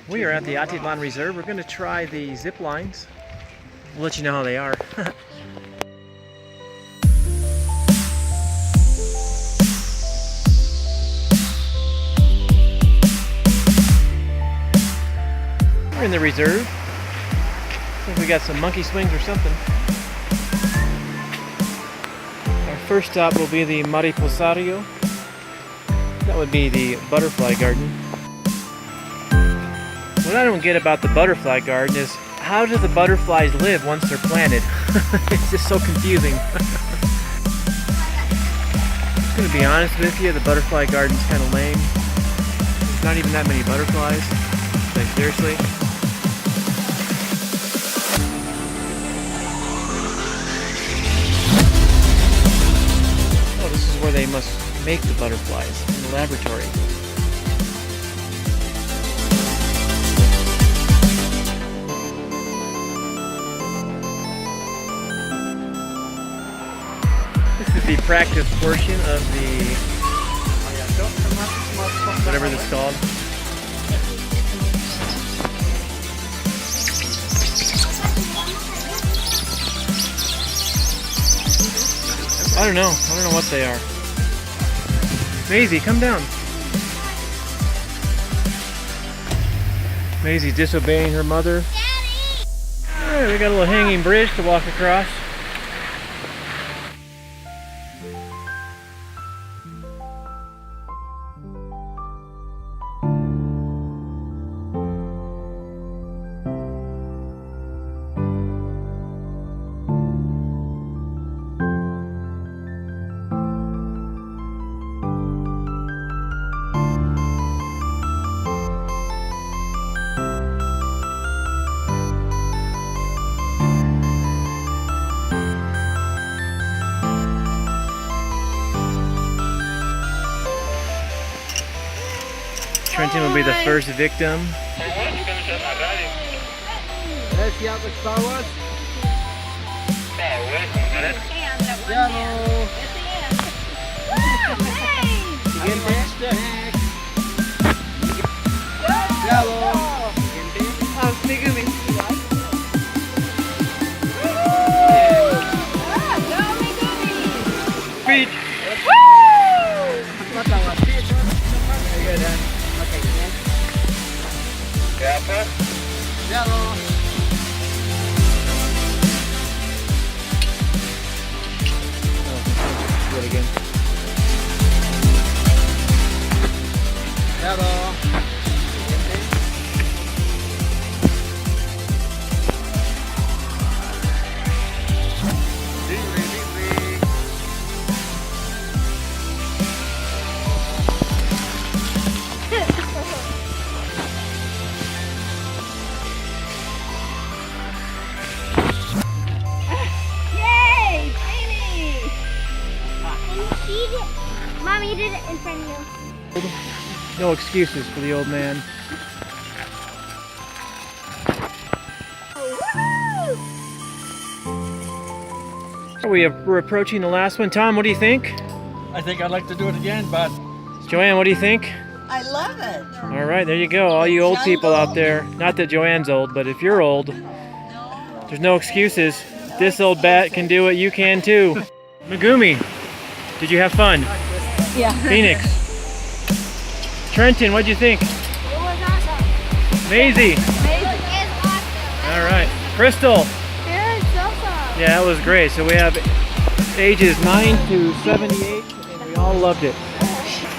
We are at the Atitlan Reserve. We're going to try the zip lines. We'll let you know how they are. We're in the reserve. I think we got some monkey swings or something. Our first stop will be the Mariposario. That would be the butterfly garden. What I don't get about the butterfly garden is how do the butterflies live once they're planted? It's just so confusing. I'm gonna be honest with you, the butterfly garden's kind of lame. There's not even that many butterflies. Like seriously. Oh, this is where they must make the butterflies, in the laboratory. This is the practice portion of the, whatever this is called. I don't know what they are. Maisie, come down. Maisie's disobeying her mother. Daddy! Alright, we got a little hanging bridge to walk across. Trenton will be the first victim. Speech. Do it again. Mommy did it in front of you. No excuses for the old man. We're approaching the last one. Tom, what do you think? I think I'd like to do it again, but Joanne, what do you think? I love it. All right, there you go. All you old people out there. Not that Joanne's old, but if you're old, there's no excuses. This old bat can do it. You can too. Megumi, did you have fun? Yeah. Phoenix. Trenton, what'd you think? It was awesome. Maisie. It was awesome. All right. Crystal. It was awesome. Yeah, that was great. So we have ages 9 to 78, and we all loved it.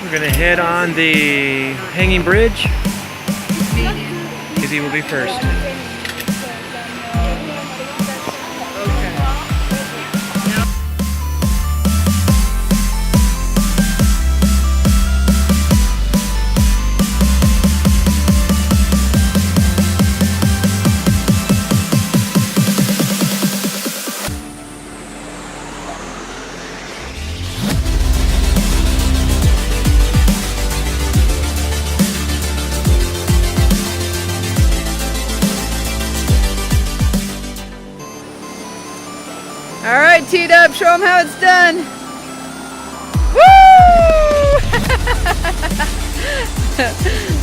We're gonna head on the hanging bridge. Izzy will be first. All right, teed up. Show them how it's done. Woo!